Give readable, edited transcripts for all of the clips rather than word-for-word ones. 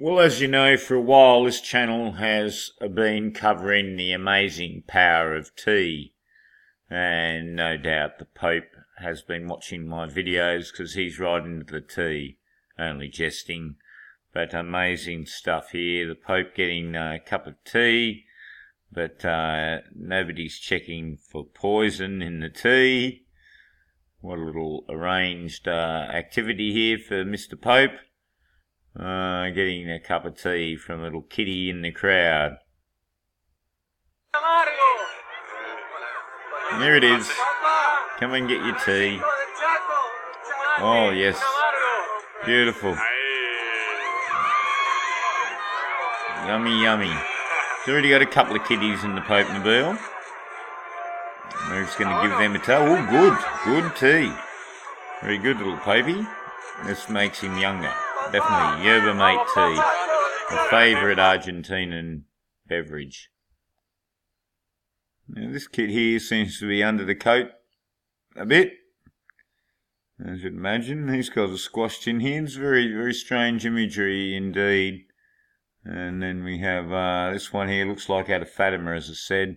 Well, as you know, for a while this channel has been covering the amazing power of tea. And no doubt the Pope has been watching my videos because he's right into the tea. Only jesting. But amazing stuff here. The Pope getting a cup of tea. But nobody's checking for poison in the tea. What a little arranged activity here for Mr. Pope. Getting a cup of tea from a little kitty in the crowd. There it is. Come and get your tea. Oh, yes. Beautiful. Yummy, yummy. He's already got a couple of kitties in the Pope-mobile. He's going to give them a tea. Oh, good. Good tea. Very good, little Popey. This makes him younger. Definitely. Yerba mate tea. My favourite Argentinian beverage. Now, this kid here seems to be under the coat a bit. As you'd imagine, he's got a squashed in here. It's very, very strange imagery indeed. And then we have this one here, looks like out of Fatima, as I said.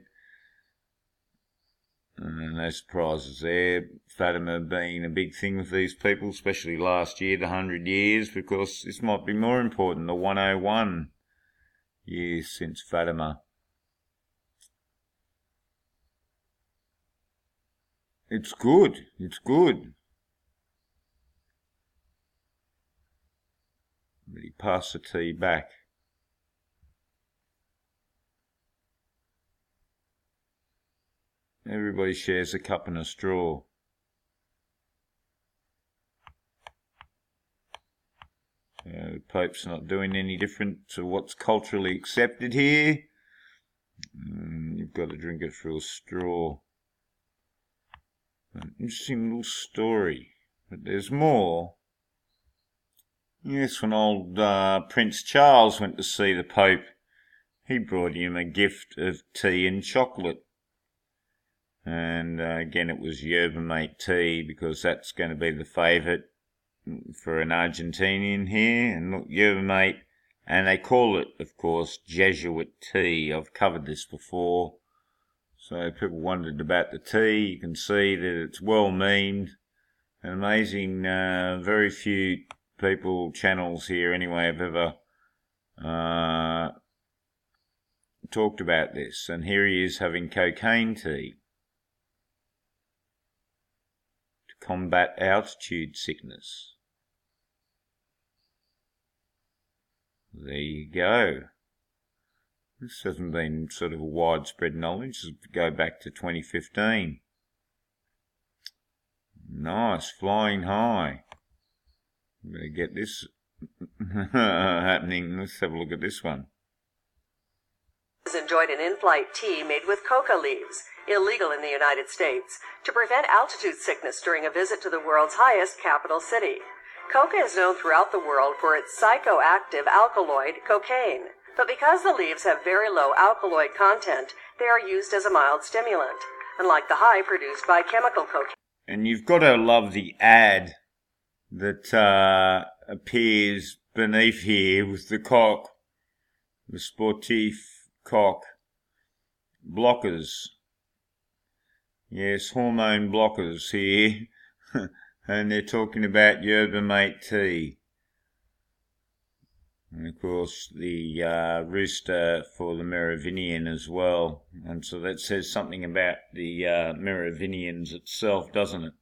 No surprises there. Fatima being a big thing with these people, especially last year, the 100 years, because this might be more important, the 101 years since Fatima. It's good. It's good. But he passed the tea back. Everybody shares a cup and a straw. So the Pope's not doing any different to what's culturally accepted here. You've got to drink it through a straw. An interesting little story. But there's more. Yes, when old Prince Charles went to see the Pope, he brought him a gift of tea and chocolate. And again, it was yerba mate tea, because that's going to be the favourite for an Argentinian here. And look, yerba mate, and they call it, of course, Jesuit tea. I've covered this before. So people wondered about the tea. You can see that it's well memed. An amazing, very few people, channels here anyway, have ever talked about this. And here he is having cocaine tea to combat altitude sickness. There you go. This hasn't been sort of a widespread knowledge. Let's go back to 2015. Nice, flying high. Better get this happening. Let's have a look at this one. Enjoyed an in-flight tea made with coca leaves, illegal in the United States, to prevent altitude sickness during a visit to the world's highest capital city. Coca is known throughout the world for its psychoactive alkaloid, cocaine. But because the leaves have very low alkaloid content, they are used as a mild stimulant, unlike the high produced by chemical cocaine. And you've got to love the ad that appears beneath here with the cock, the sportif cock, blockers. Yes, hormone blockers here. And they're talking about yerba mate tea. And of course the rooster for the Merovingian as well. And so that says something about the Merovingians itself, doesn't it?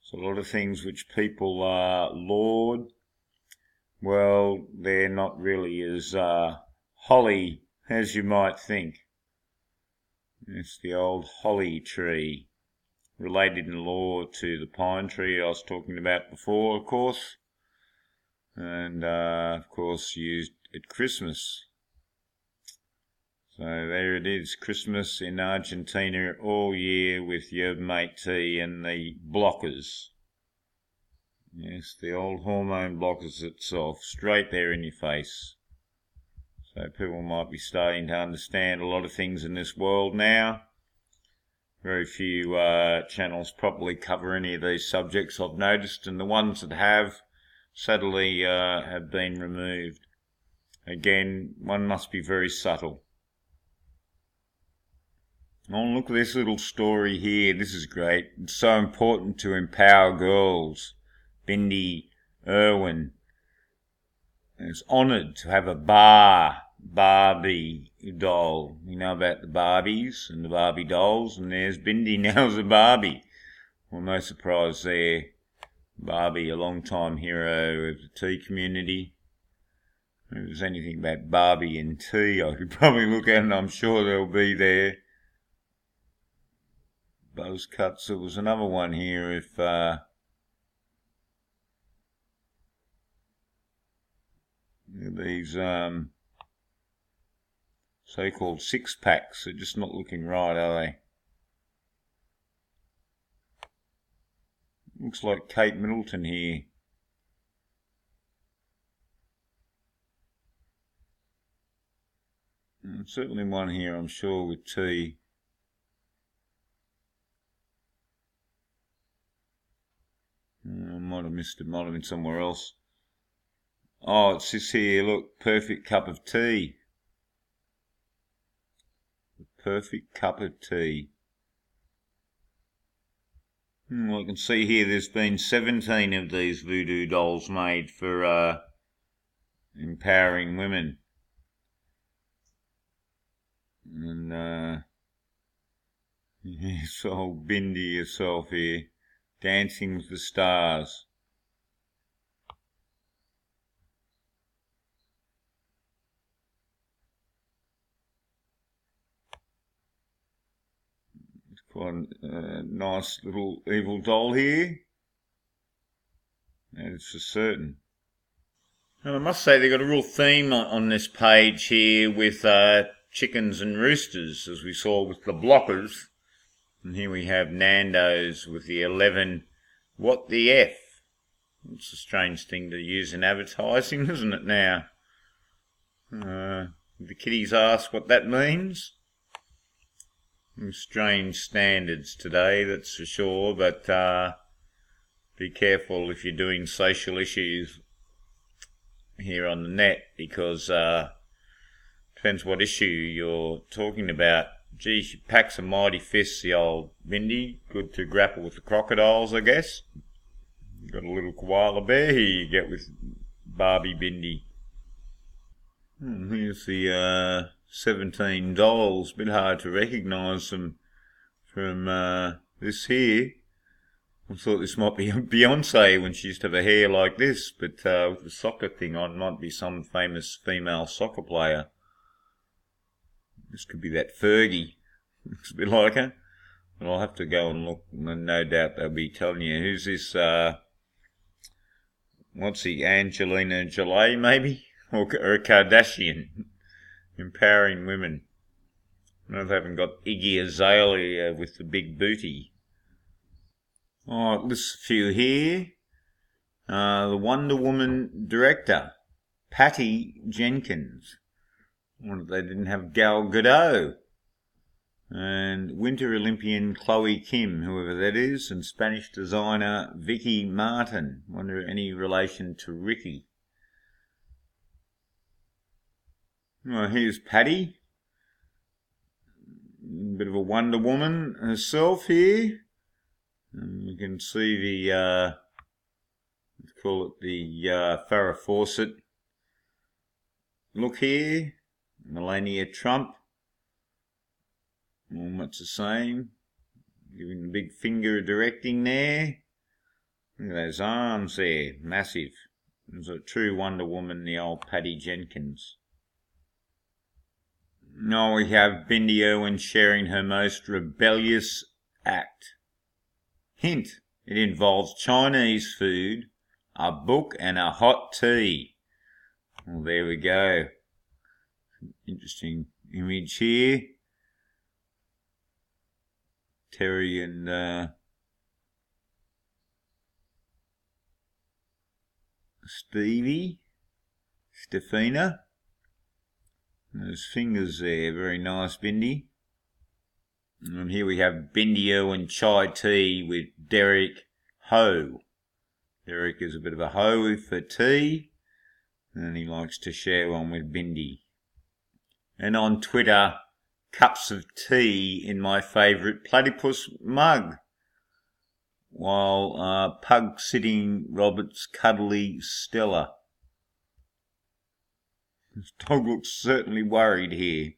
So a lot of things which people laud, well, they're not really as holly as you might think. It's the old holly tree, related in law to the pine tree I was talking about before, of course. And, of course, used at Christmas. So there it is, Christmas in Argentina all year with yerba mate tea and the blockers. Yes, the old hormone blockers itself, straight there in your face. So people might be starting to understand a lot of things in this world now. Very few channels properly cover any of these subjects I've noticed, and the ones that have sadly have been removed. Again, one must be very subtle. Oh, look at this little story here. This is great. It's so important to empower girls. Bindi Irwin is honoured to have a Barbie doll. You know about the Barbies and the Barbie dolls, and there's Bindi now as a Barbie. Well, no surprise there. Barbie, a long-time hero of the tea community. If there's anything about Barbie and tea, I could probably look at, and I'm sure they'll be there. Buzz cuts. There was another one here. If these so-called six-packs are just not looking right, are they? Looks like Kate Middleton here. Certainly one here, I'm sure, with tea. I might have missed it, might have been somewhere else. Oh, it's this here, look, perfect cup of tea. The perfect cup of tea. Well, I can see here there's been 17 of these voodoo dolls made for empowering women. And yes, old Bindi herself here, dancing with the stars. It's quite a nice little evil doll here. That is for certain. Now, I must say they've got a real theme on this page here with chickens and roosters, as we saw with the blockers. And here we have Nando's with the 11. What the F? It's a strange thing to use in advertising, isn't it now? The kiddies ask what that means. Some strange standards today, that's for sure, but be careful if you're doing social issues here on the net, because depends what issue you're talking about. Gee, she packs a mighty fist, the old Bindi. Good to grapple with the crocodiles, I guess. Got a little koala bear here you get with Barbie Bindi. Here's the 17 dolls. Bit hard to recognise them from this here. I thought this might be Beyonce when she used to have a hair like this, but with the soccer thing on, might be some famous female soccer player. This could be that Fergie. Looks a bit like her. But I'll have to go and look, and no doubt they'll be telling you. Who's this, what's he, Angelina Jolie maybe? Or a Kardashian. Empowering women. No, they haven't got Iggy Azalea with the big booty. Oh, lists a few here. The Wonder Woman director, Patty Jenkins. They didn't have Gal Gadot. And Winter Olympian Chloe Kim, whoever that is, and Spanish designer Vicky Martin. Wonder any relation to Ricky. Well, here's Patty. Bit of a Wonder Woman herself here. And you can see the, let's call it the Farrah Fawcett look here. Melania Trump. All much the same. Giving the big finger directing there. Look at those arms there. Massive. There's a true Wonder Woman, the old Patty Jenkins. Now we have Bindi Irwin sharing her most rebellious act. Hint, it involves Chinese food, a book and a hot tea. Well, there we go. Interesting image here. Terry and Stefina. Those fingers there, very nice, Bindi. And here we have Bindi Irwin chai tea with Derek Ho. Derek is a bit of a ho for tea. And he likes to share one with Bindi. And on Twitter, cups of tea in my favourite platypus mug, while pug sitting Robert's cuddly Stella. This dog looks certainly worried here.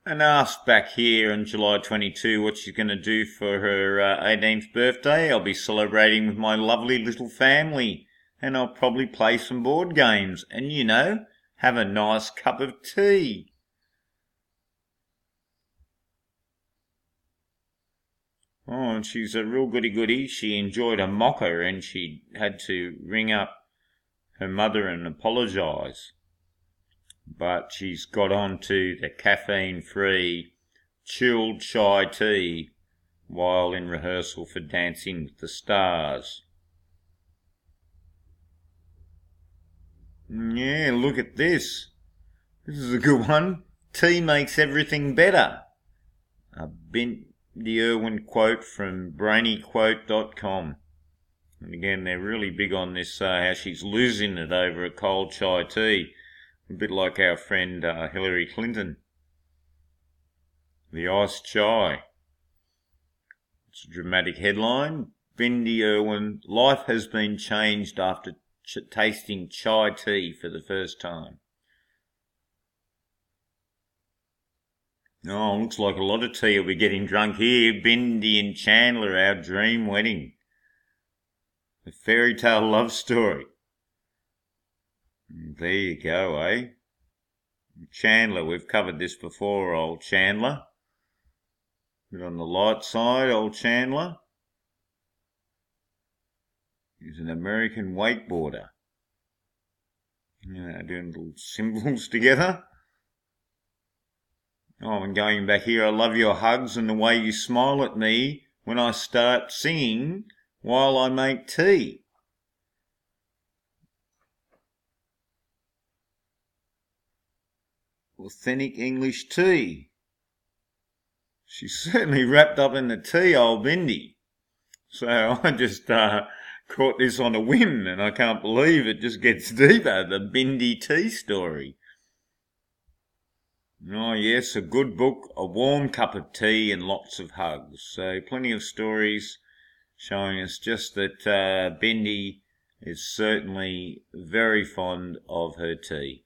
And asked back here on July 22 what she's going to do for her 18th birthday. I'll be celebrating with my lovely little family, and I'll probably play some board games and, have a nice cup of tea. Oh, and she's a real goody-goody. She enjoyed a mocha and she had to ring up her mother and apologise. But she's got on to the caffeine-free, chilled chai tea while in rehearsal for Dancing with the Stars. Yeah, look at this. This is a good one. Tea makes everything better. A Bindi quote from brainyquote.com. And again, they're really big on this, how she's losing it over a cold chai tea. A bit like our friend Hillary Clinton. The iced chai. It's a dramatic headline. Bindi Irwin, life has been changed after tasting chai tea for the first time. Oh, looks like a lot of tea will be getting drunk here. Bindi and Chandler, our dream wedding. A fairy tale love story. There you go, eh? Chandler, we've covered this before, old Chandler. Bit on the light side, old Chandler. He's an American wakeboarder. Doing little symbols together. Oh, and going back here, I love your hugs and the way you smile at me when I start singing while I make tea. Authentic English tea. She's certainly wrapped up in the tea, old Bindi. So I just caught this on a whim, and I can't believe it just gets deeper, the Bindi tea story. Oh yes, a good book, a warm cup of tea and lots of hugs. So plenty of stories showing us just that Bindi is certainly very fond of her tea.